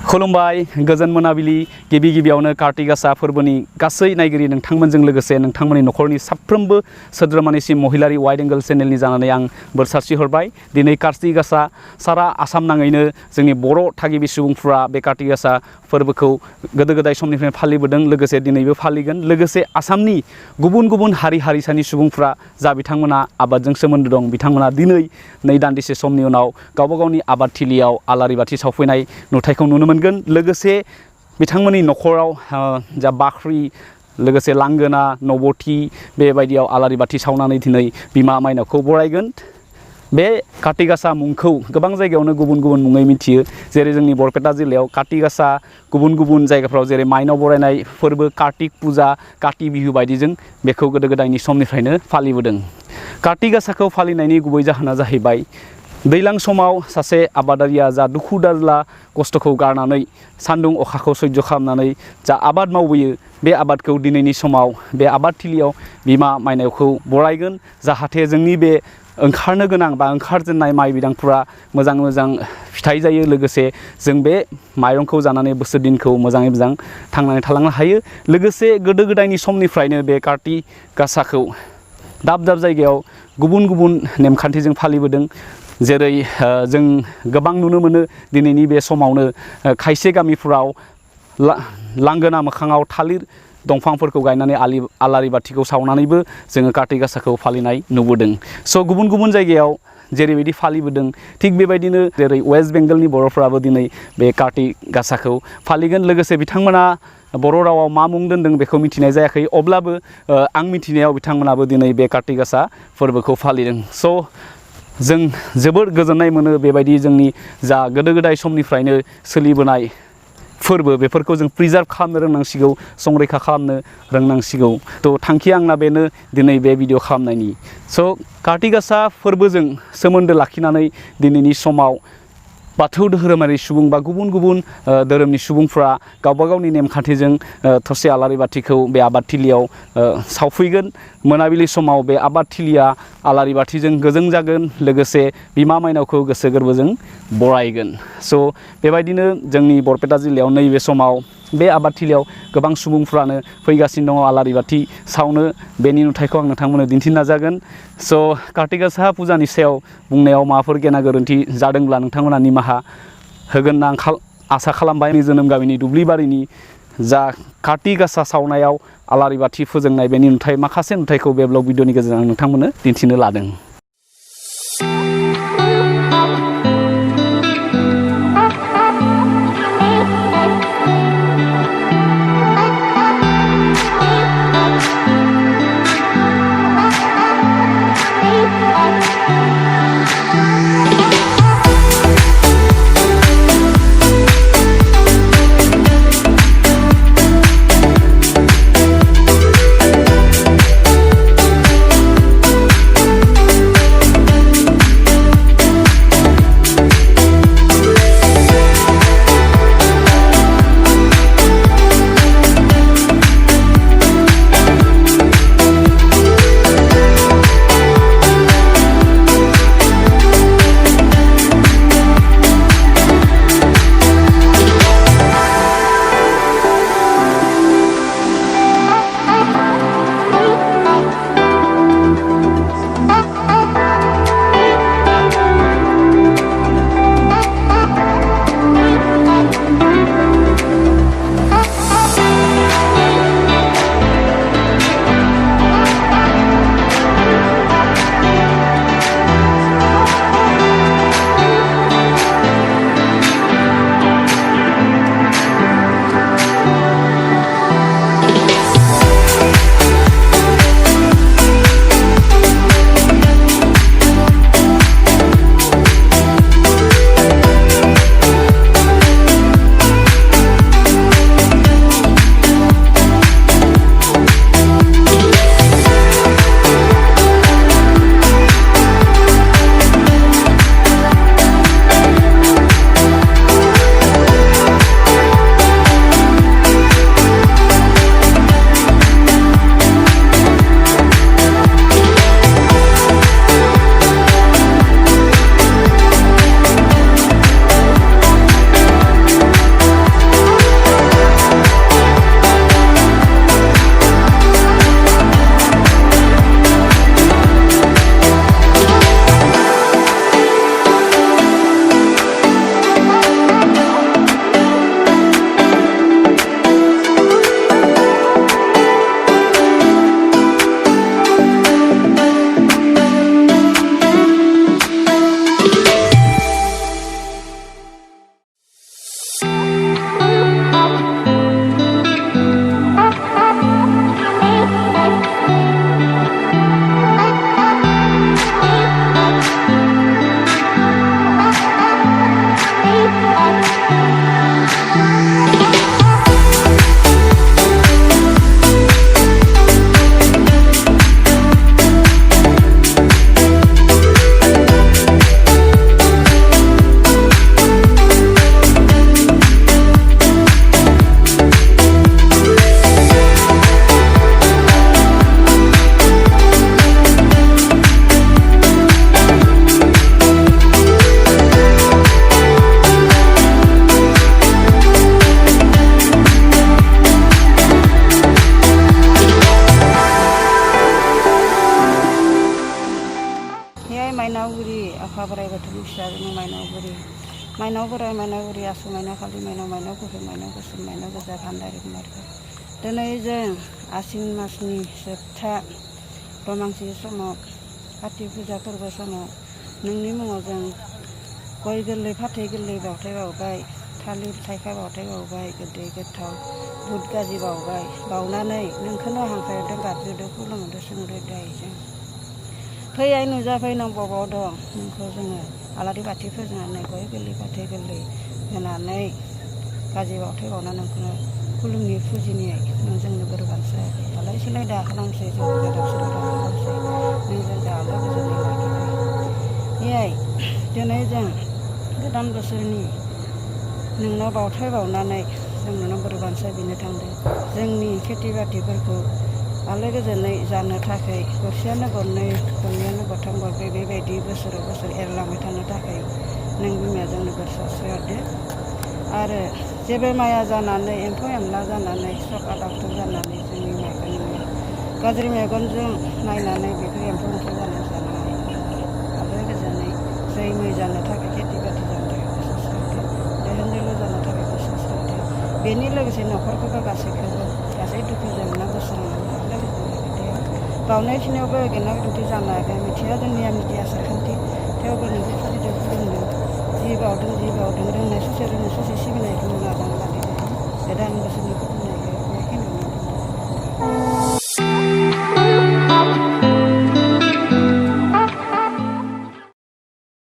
खुलुमबाय गोजोन मोनाबिलि गिबि गिबियावनो कार्ति गासा फोरबोनि गासै नायगिरि नोंथांमोनजों लोगोसे नोंथांमोननि नखरनि साफ्रोमबो सोद्रोमानिसिम महिलारि वाइड एंगल चेनेलनि जानानै आं बोर सारस्रिहरबाय। दिनै कार्ति गासा सारा आसाम नाङैनो जोंनि बर' थागिबि सुबुंफोरा बे कार्ति गासा फोरबोखौ गोदो गोदाय समनिफ्रायनो फालिबोदों, लोगोसे दिनैबो फालिगोन। लोगोसे आसामनि गुबुन गुबुन हारि हारिसानि सुबुंफोरा जा बिथांमोना आबादजों सोमोन्दो दं, बिथांमोना दिनै नै दान्दिसे समनि उनाव गावबा गावनि आबाद थिलियाव आलारि बाथि सावफैनाय नुथायखौ नुनो मोनगोन। लोगोसे बिथांमोननि नखराव जा बाख्रि लोगोसे लांगोना नबथि बेबायदियाव आलारि बाथि सावनानै दिनै बिमा माइनावखौ बरायगोन। बे कार्ति गासा मुंखौ गोबां जायगायावनो गुबुन गुबुन मुङै मिथियो, जेरै जोंनि बरपेटा जिल्लायाव कार्ति गासा, गुबुन गुबुन जायगाफ्राव जेरै माइनाव बरायनाय फोरबो कार्तिक फुजा, काति बिहु बायदिजों बेखौ गोदो गोदायनि समनिफ्रायनो फालिबोदों। कार्ति गासाखौ फालिनायनि गुबै जाहोना जाहैबाय दैज्लां समाव सासे आबादारिया जा दुखु दारला खस्थ'खौ गारनानै सान्दुं अखाखौ सैज्य खालामनानै जा आबाद मावबोयो, बे आबादखौ दिनैनि समाव बे आबाद थिलियाव बिमा माइनावखौ बरायगोन, जाहाथे जोंनि बे ओंखारनो गोनां बा ओंखारजेननाय माइ बिदांफोरा मोजां मोजां फिथाइ जायो। लोगोसे जों बे माइरंखौ जानानै बोसोर दिनखौ मोजाङै मोजां थांनानै थालांनो हायो। लोगोसे गोदो गोदायनि समनिफ्रायनो बे कार्ति गासाखौ दाब दाब जायगायाव गुबुन गुबुन नेमखान्थिजों फालिबोदों। जेरै जों गोबां नुनो मोनो दिनैनि बे समावनो खायसे गामिफोराव लांगोना मोखाङाव थालिर दंफांफोरखौ गायनानै आलारि बाथिखौ सावनानैबो जोङो कार्ति गासाखौ फालिनाय नुबोदों। स' गुबुन गुबुन जायगायाव जेरैबायदि फालिबोदों, थिग बेबायदिनो जेरै वेस्ट बेंगलनि बर'फ्राबो दिनै बे कार्ति गासाखौ फालिगोन। लोगोसे बिथांमोना बर' रावाव मा मुं दोनदों बेखौ मिथिनाय जायाखै, अब्लाबो आं मिथिनायाव बिथांमोनाबो दिनै बे कार्ति गासा फोरबोखौ फालिदों। स' जों जोबोद गोजोननाय मोनो बेबायदि जोंनि जा गोदो गोदाय समनिफ्रायनो सोलिबोनाय फोरबो, बेफोरखौ जों प्रिजार्भ खालामनो रोंनांसिगौ, संरैखा खालामनो रोंनांसिगौ। थ' थांखिया आंना बेनो दिनै बे भिडिअ खालामनायनि। स' कार्ति गासा फोरबोजों सोमोन्दो लाखिनानै दिनैनि समाव बाथौ धोरोमारि सुबुं बा गुबुन गुबुन धोरोमनि सुबुंफ्रा गावबा गावनि नेमखान्थिजों थरसे आलारि बाथिखौ बे आबादथिलियाव सावफैगोन। मोनाबिलि समाव बे आबादथिलिया आलारि बाथिजों गोजों जागोन, लोगोसे बिमा माइनावखौ गोसो गोरबोजों बरायगोन। स' बेबायदिनो जोंनि बरपेटा जिल्लायाव नैबे समाव बे आबादथिलियाव गोबां सुबुंफ्रानो फैगासिनो दङ आलारि बाथि सावनो। बेनि नुथायखौ आं नोंथांमोननो दिन्थिनो नाजागोन। स' कार्ति गासा फुजानि सायाव बुंनायाव माबाफोर गेना गोरोन्थि जादोंब्ला नोंथांमोना निमाहा होगोन होनना आं आसा खालामबाय। जोनोम गामिनि दुब्लिबारिनि जा कार्ति गासा सावनायाव आलारि बाथि फोजोंनाय बेनि नुथाय, माखासे नुथायखौ बे ब्लग भिडिअनि गेजेरजों आं नोंथांमोननो दिन्थिनो लादों। गिबि फिसा जों माइनाव बोराइ माइनाव बुरि आसु माइनाव खालि माइनाव गुफुर माइनाव गोसोम माइनाव गोजा भान्दारि कुमारफोर दिनै जों आसिन मासनि जोबथा दमांसि समाव काति फुजा फोरबो समाव नोंनि मुङाव जों गय गोरलै फाथै गोरलै बावथाय बावबाय थालिर थाइखा बावथाय बावबाय गोदै गोथाव बुट गाजि बावबाय बावनानै नोंखौनो हांख्रायदों गाबज्रिदों खुलुमदों सोंदों दायजों फैयाय नुजाफै नों बबाव दं नोंखौ जोङो आलारि बाथि फोजोंनानै गय गोरलै फाथै गोरलै होनानै गाजि बावथाय बावना नोंखौनो खुलुमनि फुजिनि नों जोंनो बोर बानसो दालाय सिलाय दा खालामसै जों गोदाव सोराव दा खालामसै नों जोंखौ आलो गोजोनै लाखिबाय एयाय दिनै जों गोदान बोसोरनि नोंनाव बावथाय बावनानै जों नोंनाव बोर बानसो बिनो थांदों जोंनि खेथि बाथिफोरखौ आलो गोजोनै जानो थाखाय गरसेयानो गरनै गरनैयानो गरथाम गरब्रै बेबायदि बोसोराव बोसोर एरलांबाय थानो थाखाय नों बिमाया जोंनो बोर सारस्रिहरदो आरो जेबो माया जानानै एम्फौ एनला जानानै सखा दावथुब जानानै जोंनि माइखौ नोङो गाज्रि मेगनजों नायनानै बेफोर एम्फौ एनला जानानै जानाङा आलो गोजोनै जै मै जानो थाखाय खेथि बाथि जानो थाखाय बोर सारस्रिहरदो दोहोन दोलो जानो थाखाय बोर सारस्रिहरदो बेनि लोगोसे न'खरखौबो गासैखौबो गासै दुखु जेंना बोस्रांनानै आलो गोजोनै लाखिदो बावनाय खिनियावबो गेना गोरोन्थि जानो हागौ मिथिया जों नियम निथि आसार खान्थि थेवबो नोंखौ फुजिदों खुलुमदों जि बावदों रोंनाय ससे सिबिनायखौ नाजावना लादो गोदान बोसोरनि